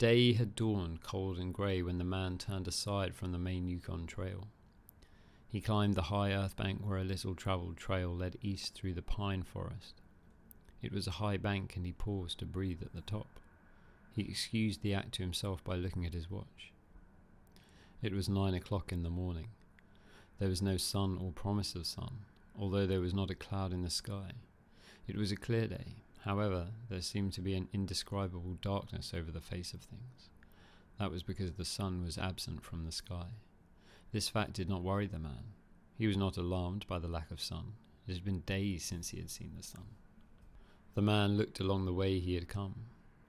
Day had dawned cold and grey when the man turned aside from the main Yukon Trail. He climbed the high earth bank where a little travelled trail led east through the pine forest. It was a high bank and he paused to breathe at the top. He excused the act to himself by looking at his watch. It was 9 o'clock in the morning. There was no sun or promise of sun, although there was not a cloud in the sky. It was a clear day. However, there seemed to be an indescribable darkness over the face of things. That was because the sun was absent from the sky. This fact did not worry the man. He was not alarmed by the lack of sun. It had been days since he had seen the sun. The man looked along the way he had come.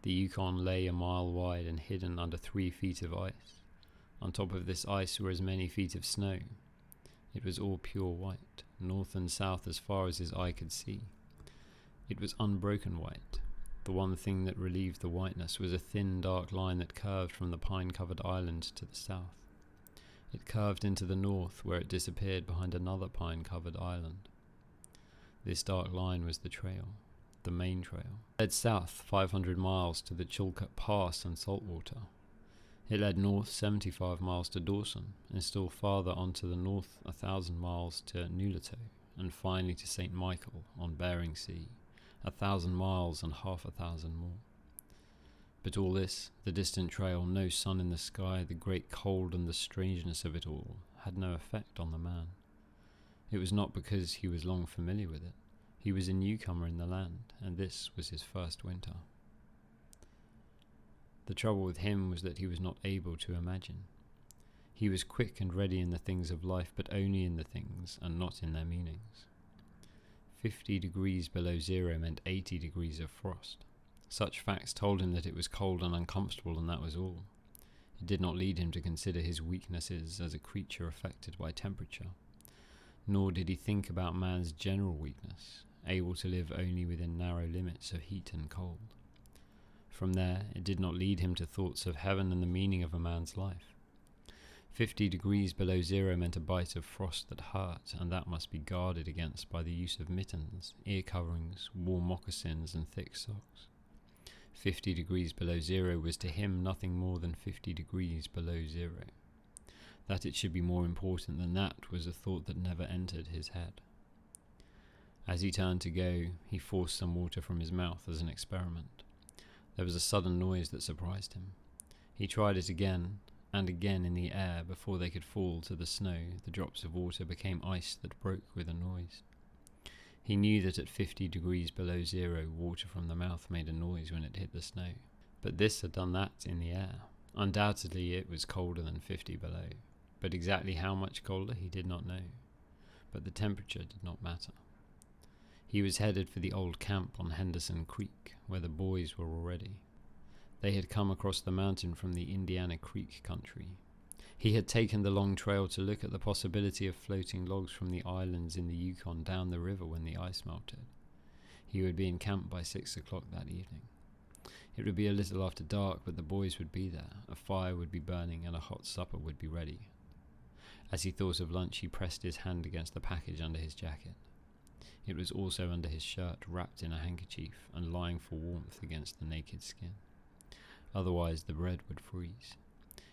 The Yukon lay a mile wide and hidden under 3 feet of ice. On top of this ice were as many feet of snow. It was all pure white, north and south as far as his eye could see. It was unbroken white. The one thing that relieved the whiteness was a thin dark line that curved from the pine-covered island to the south. It curved into the north where it disappeared behind another pine-covered island. This dark line was the trail, the main trail. It led south 500 miles to the Chilkat Pass and Saltwater. It led north 75 miles to Dawson, and still farther on to the north 1,000 miles to Nulato, and finally to St. Michael on Bering Sea, 1,000 miles and half 1,000 more. But all this, the distant trail, no sun in the sky, the great cold and the strangeness of it all, had no effect on the man. It was not because he was long familiar with it. He was a newcomer in the land, and this was his first winter. The trouble with him was that he was not able to imagine. He was quick and ready in the things of life, but only in the things and not in their meanings. 50 degrees below zero meant 80 degrees of frost. Such facts told him that it was cold and uncomfortable, and that was all. It did not lead him to consider his weaknesses as a creature affected by temperature. Nor did he think about man's general weakness, able to live only within narrow limits of heat and cold. From there, it did not lead him to thoughts of heaven and the meaning of a man's life. 50 degrees below zero meant a bite of frost that hurt, and that must be guarded against by the use of mittens, ear coverings, warm moccasins, and thick socks. 50 degrees below zero was to him nothing more than 50 degrees below zero. That it should be more important than that was a thought that never entered his head. As he turned to go, he forced some water from his mouth as an experiment. There was a sudden noise that surprised him. He tried it again and again in the air. Before they could fall to the snow, the drops of water became ice that broke with a noise. He knew that at 50 degrees below zero, water from the mouth made a noise when it hit the snow. But this had done that in the air. Undoubtedly it was colder than 50 below, but exactly how much colder he did not know. But the temperature did not matter. He was headed for the old camp on Henderson Creek, where the boys were already. They had come across the mountain from the Indiana Creek country. He had taken the long trail to look at the possibility of floating logs from the islands in the Yukon down the river when the ice melted. He would be in camp by 6 o'clock that evening. It would be a little after dark, but the boys would be there. A fire would be burning and a hot supper would be ready. As he thought of lunch, he pressed his hand against the package under his jacket. It was also under his shirt, wrapped in a handkerchief and lying for warmth against the naked skin. Otherwise the bread would freeze.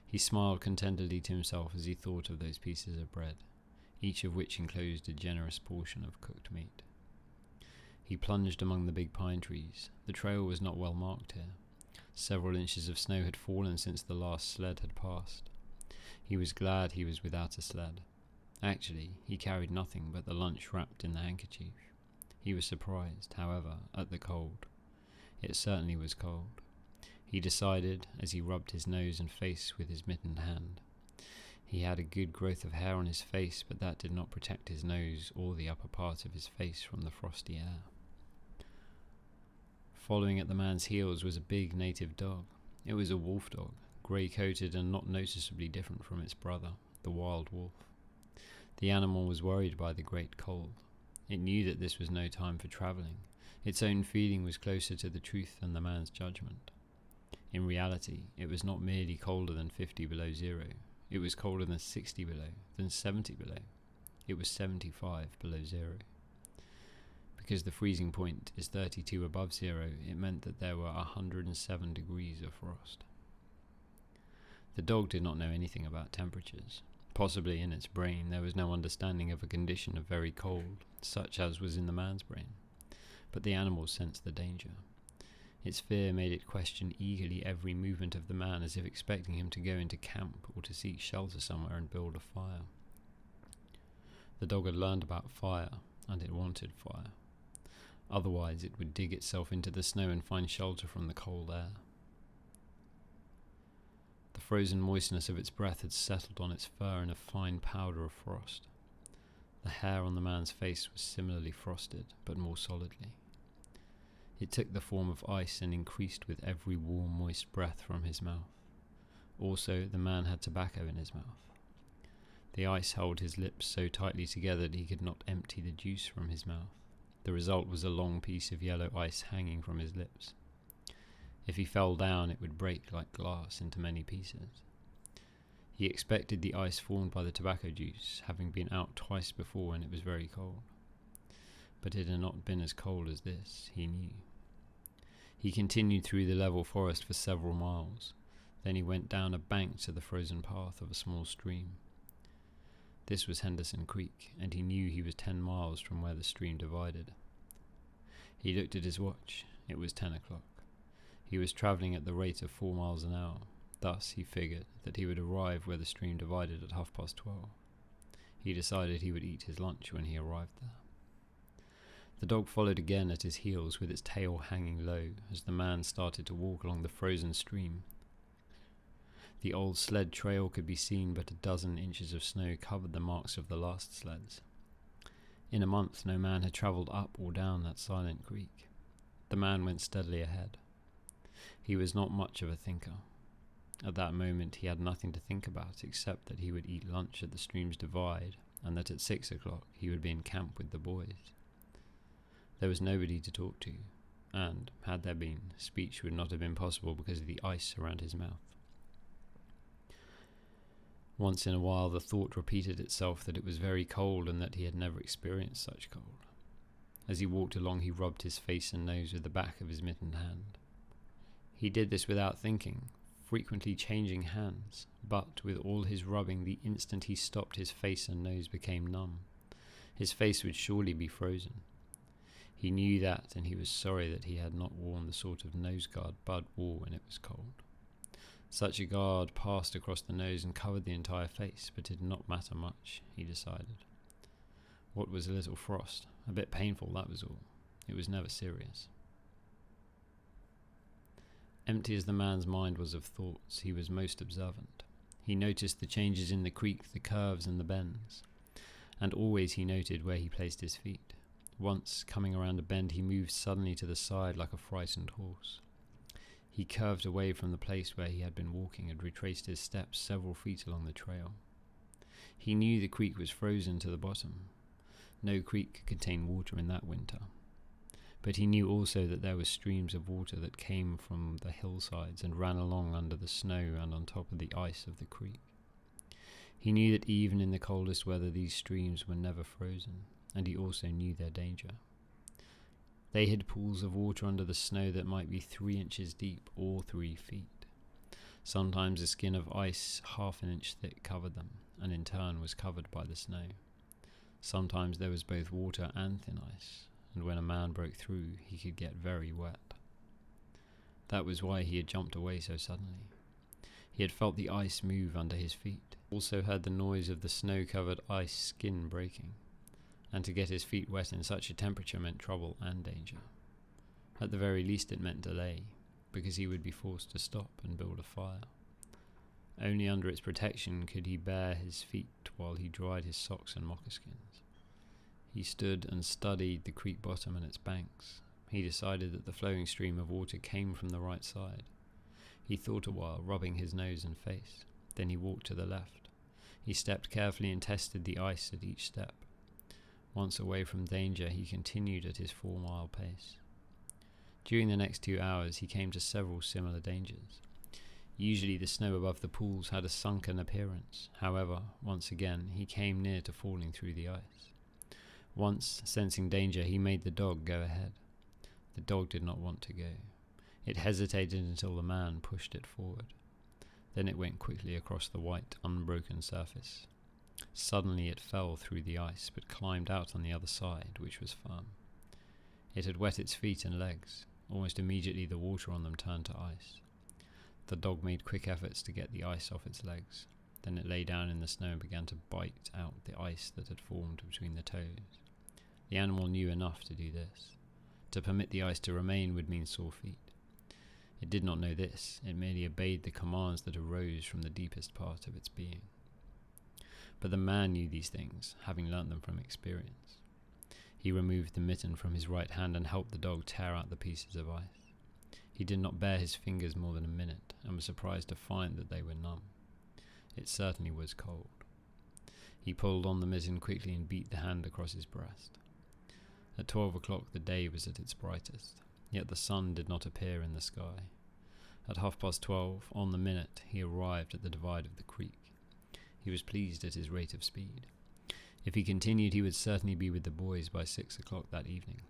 He smiled contentedly to himself as he thought of those pieces of bread, each of which enclosed a generous portion of cooked meat. He plunged among the big pine trees. The trail was not well marked here. Several inches of snow had fallen since the last sled had passed. He was glad he was without a sled. Actually, he carried nothing but the lunch wrapped in the handkerchief. He was surprised, however, at the cold. It certainly was cold. He decided, as he rubbed his nose and face with his mittened hand. He had a good growth of hair on his face, but that did not protect his nose or the upper part of his face from the frosty air. Following at the man's heels was a big native dog. It was a wolf dog, grey-coated and not noticeably different from its brother, the wild wolf. The animal was worried by the great cold. It knew that this was no time for travelling. Its own feeling was closer to the truth than the man's judgment. In reality, it was not merely colder than 50 below zero. It was colder than 60 below, than 70 below. It was 75 below zero. Because the freezing point is 32 above zero, it meant that there were 107 degrees of frost. The dog did not know anything about temperatures. Possibly in its brain there was no understanding of a condition of very cold, such as was in the man's brain. But the animal sensed the danger. Its fear made it question eagerly every movement of the man, as if expecting him to go into camp or to seek shelter somewhere and build a fire. The dog had learned about fire, and it wanted fire. Otherwise it would dig itself into the snow and find shelter from the cold air. The frozen moistness of its breath had settled on its fur in a fine powder of frost. The hair on the man's face was similarly frosted, but more solidly. It took the form of ice and increased with every warm, moist breath from his mouth. Also, the man had tobacco in his mouth. The ice held his lips so tightly together that he could not empty the juice from his mouth. The result was a long piece of yellow ice hanging from his lips. If he fell down, it would break like glass into many pieces. He expected the ice formed by the tobacco juice, having been out twice before when it was very cold. But it had not been as cold as this, he knew. He continued through the level forest for several miles. Then he went down a bank to the frozen path of a small stream. This was Henderson Creek, and he knew he was 10 miles from where the stream divided. He looked at his watch. It was 10 o'clock. He was travelling at the rate of 4 miles an hour. Thus, he figured that he would arrive where the stream divided at 12:30. He decided he would eat his lunch when he arrived there. The dog followed again at his heels with its tail hanging low as the man started to walk along the frozen stream. The old sled trail could be seen, but a dozen inches of snow covered the marks of the last sleds. In a month, no man had travelled up or down that silent creek. The man went steadily ahead. He was not much of a thinker. At that moment he had nothing to think about except that he would eat lunch at the stream's divide, and that at 6 o'clock he would be in camp with the boys. There was nobody to talk to, and, had there been, speech would not have been possible because of the ice around his mouth. Once in a while the thought repeated itself that it was very cold and that he had never experienced such cold. As he walked along he rubbed his face and nose with the back of his mittened hand. He did this without thinking, frequently changing hands, but with all his rubbing, the instant he stopped his face and nose became numb. His face would surely be frozen. He knew that, and he was sorry that he had not worn the sort of nose guard Bud wore when it was cold. Such a guard passed across the nose and covered the entire face, but it did not matter much, he decided. What was a little frost? A bit painful, that was all. It was never serious. Empty as the man's mind was of thoughts, he was most observant. He noticed the changes in the creek, the curves and the bends, and always he noted where he placed his feet. Once, coming around a bend, he moved suddenly to the side like a frightened horse. He curved away from the place where he had been walking and retraced his steps several feet along the trail. He knew the creek was frozen to the bottom. No creek could contain water in that winter. But he knew also that there were streams of water that came from the hillsides and ran along under the snow and on top of the ice of the creek. He knew that even in the coldest weather these streams were never frozen, and he also knew their danger. They hid pools of water under the snow that might be 3 inches deep or 3 feet. Sometimes a skin of ice half an inch thick covered them, and in turn was covered by the snow. Sometimes there was both water and thin ice, and when a man broke through, he could get very wet. That was why he had jumped away so suddenly. He had felt the ice move under his feet, also heard the noise of the snow-covered ice skin breaking, and to get his feet wet in such a temperature meant trouble and danger. At the very least it meant delay, because he would be forced to stop and build a fire. Only under its protection could he bare his feet while he dried his socks and moccasins. He stood and studied the creek bottom and its banks. He decided that the flowing stream of water came from the right side. He thought a while, rubbing his nose and face. Then he walked to the left. He stepped carefully and tested the ice at each step. Once away from danger, he continued at his 4-mile pace. During the next 2 hours, he came to several similar dangers. Usually the snow above the pools had a sunken appearance. However, once again, he came near to falling through the ice. Once, sensing danger, he made the dog go ahead. The dog did not want to go. It hesitated until the man pushed it forward. Then it went quickly across the white, unbroken surface. Suddenly it fell through the ice, but climbed out on the other side, which was firm. It had wet its feet and legs. Almost immediately the water on them turned to ice. The dog made quick efforts to get the ice off its legs. Then it lay down in the snow and began to bite out the ice that had formed between the toes. The animal knew enough to do this. To permit the ice to remain would mean sore feet. It did not know this. It merely obeyed the commands that arose from the deepest part of its being. But the man knew these things, having learnt them from experience. He removed the mitten from his right hand and helped the dog tear out the pieces of ice. He did not bare his fingers more than a minute, and was surprised to find that they were numb. It certainly was cold. He pulled on the mitten quickly and beat the hand across his breast. At 12 o'clock the day was at its brightest, yet the sun did not appear in the sky. At 12:30, on the minute, he arrived at the divide of the creek. He was pleased at his rate of speed. If he continued, he would certainly be with the boys by 6 o'clock that evening.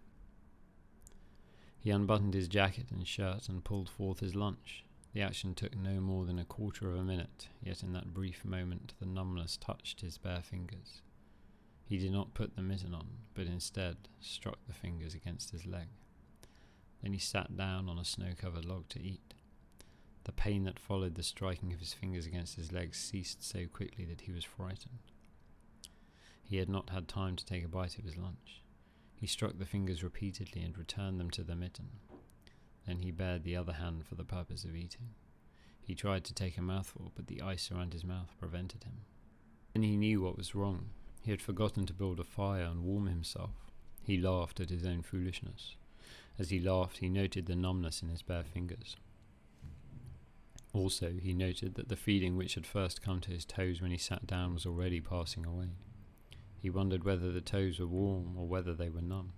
He unbuttoned his jacket and shirt and pulled forth his lunch. The action took no more than a quarter of a minute, yet in that brief moment the numbness touched his bare fingers. He did not put the mitten on, but instead struck the fingers against his leg. Then he sat down on a snow-covered log to eat. The pain that followed the striking of his fingers against his legs ceased so quickly that he was frightened. He had not had time to take a bite of his lunch. He struck the fingers repeatedly and returned them to the mitten. Then he bared the other hand for the purpose of eating. He tried to take a mouthful, but the ice around his mouth prevented him. Then he knew what was wrong. He had forgotten to build a fire and warm himself. He laughed at his own foolishness. As he laughed, he noted the numbness in his bare fingers. Also, he noted that the feeling which had first come to his toes when he sat down was already passing away. He wondered whether the toes were warm or whether they were numb.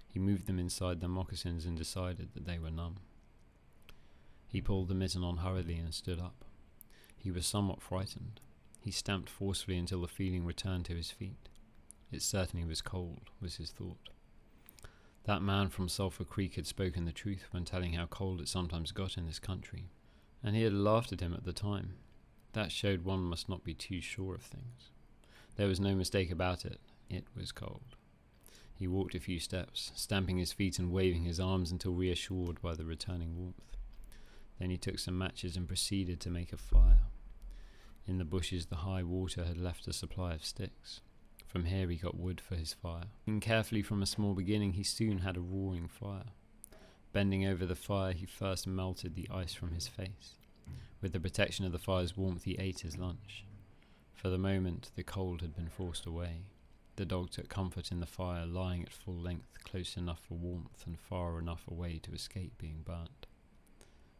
He moved them inside the moccasins and decided that they were numb. He pulled the mitten on hurriedly and stood up. He was somewhat frightened. He stamped forcefully until the feeling returned to his feet. It certainly was cold, was his thought. That man from Sulphur Creek had spoken the truth when telling how cold it sometimes got in this country, and he had laughed at him at the time. That showed one must not be too sure of things. There was no mistake about it. It was cold. He walked a few steps, stamping his feet and waving his arms until reassured by the returning warmth. Then he took some matches and proceeded to make a fire. In the bushes the high water had left a supply of sticks. From here he got wood for his fire. And carefully from a small beginning he soon had a roaring fire. Bending over the fire he first melted the ice from his face. With the protection of the fire's warmth he ate his lunch. For the moment the cold had been forced away. The dog took comfort in the fire, lying at full length, close enough for warmth and far enough away to escape being burnt.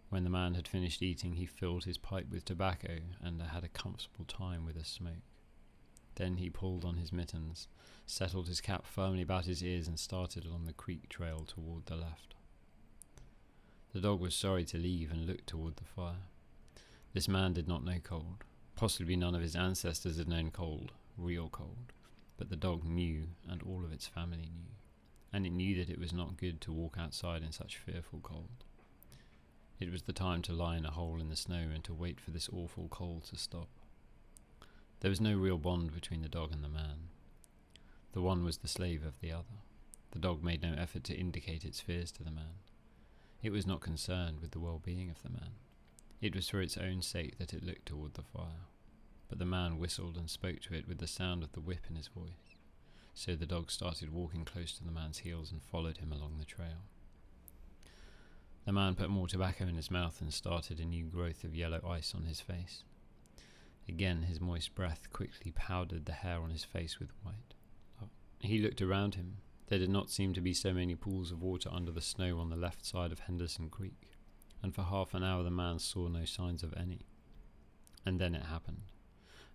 When the man had finished eating, he filled his pipe with tobacco and had a comfortable time with a smoke. Then he pulled on his mittens, settled his cap firmly about his ears and started along the creek trail toward the left. The dog was sorry to leave and looked toward the fire. This man did not know cold. Possibly none of his ancestors had known cold, real cold. But the dog knew, and all of its family knew. And it knew that it was not good to walk outside in such fearful cold. It was the time to lie in a hole in the snow and to wait for this awful cold to stop. There was no real bond between the dog and the man. The one was the slave of the other. The dog made no effort to indicate its fears to the man. It was not concerned with the well-being of the man. It was for its own sake that it looked toward the fire. But the man whistled and spoke to it with the sound of the whip in his voice. So the dog started walking close to the man's heels and followed him along the trail. The man put more tobacco in his mouth and started a new growth of yellow ice on his face. Again his moist breath quickly powdered the hair on his face with white. He looked around him. There did not seem to be so many pools of water under the snow on the left side of Henderson Creek, and for half an hour the man saw no signs of any. And then it happened.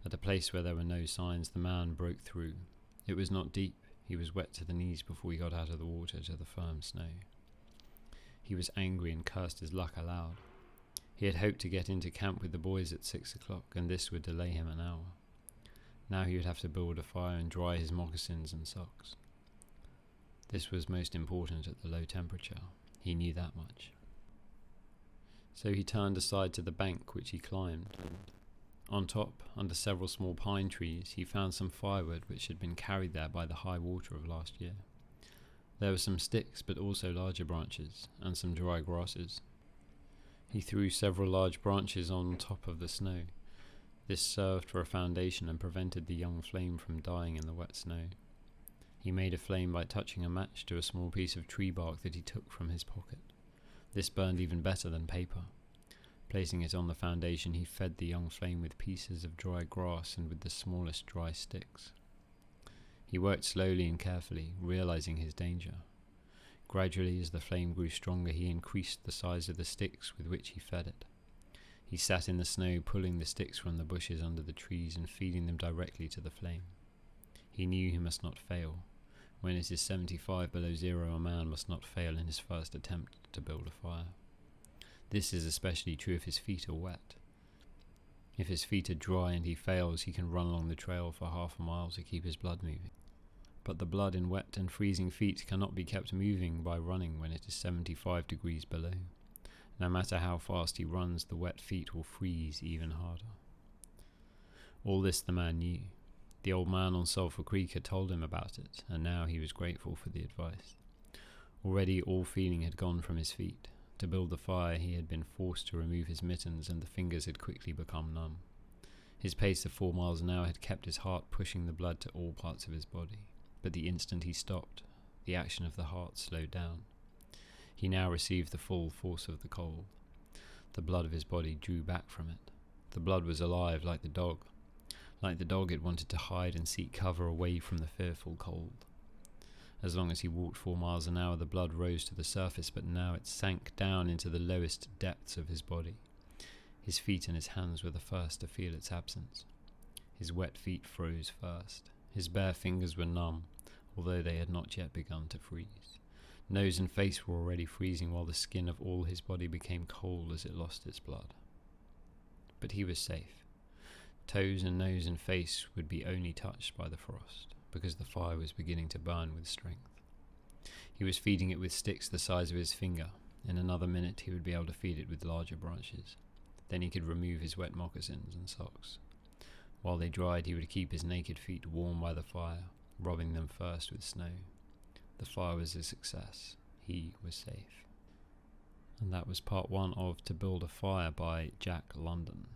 At a place where there were no signs, the man broke through. It was not deep. He was wet to the knees before he got out of the water to the firm snow. He was angry and cursed his luck aloud. He had hoped to get into camp with the boys at 6 o'clock, and this would delay him an hour. Now he would have to build a fire and dry his moccasins and socks. This was most important at the low temperature. He knew that much. So he turned aside to the bank which he climbed, and on top, under several small pine trees, he found some firewood which had been carried there by the high water of last year. There were some sticks, but also larger branches, and some dry grasses. He threw several large branches on top of the snow. This served for a foundation and prevented the young flame from dying in the wet snow. He made a flame by touching a match to a small piece of tree bark that he took from his pocket. This burned even better than paper. Placing it on the foundation, he fed the young flame with pieces of dry grass and with the smallest dry sticks. He worked slowly and carefully, realizing his danger. Gradually, as the flame grew stronger, he increased the size of the sticks with which he fed it. He sat in the snow, pulling the sticks from the bushes under the trees and feeding them directly to the flame. He knew he must not fail. When it is 75 below zero, a man must not fail in his first attempt to build a fire. This is especially true if his feet are wet. If his feet are dry and he fails, he can run along the trail for half a mile to keep his blood moving. But the blood in wet and freezing feet cannot be kept moving by running when it is 75 degrees below. No matter how fast he runs, the wet feet will freeze even harder. All this the man knew. The old man on Sulphur Creek had told him about it, and now he was grateful for the advice. Already all feeling had gone from his feet. To build the fire, he had been forced to remove his mittens, and the fingers had quickly become numb. His pace of 4 miles an hour had kept his heart pushing the blood to all parts of his body, but the instant he stopped, the action of the heart slowed down. He now received the full force of the cold. The blood of his body drew back from it. The blood was alive like the dog. Like the dog, it wanted to hide and seek cover away from the fearful cold. As long as he walked 4 miles an hour, the blood rose to the surface, but now it sank down into the lowest depths of his body. His feet and his hands were the first to feel its absence. His wet feet froze first. His bare fingers were numb, although they had not yet begun to freeze. Nose and face were already freezing, while the skin of all his body became cold as it lost its blood. But he was safe. Toes and nose and face would be only touched by the frost, because the fire was beginning to burn with strength. He was feeding it with sticks the size of his finger. In another minute he would be able to feed it with larger branches. Then he could remove his wet moccasins and socks. While they dried, he would keep his naked feet warm by the fire, rubbing them first with snow. The fire was a success. He was safe. And that was part 1 of To Build a Fire by Jack London.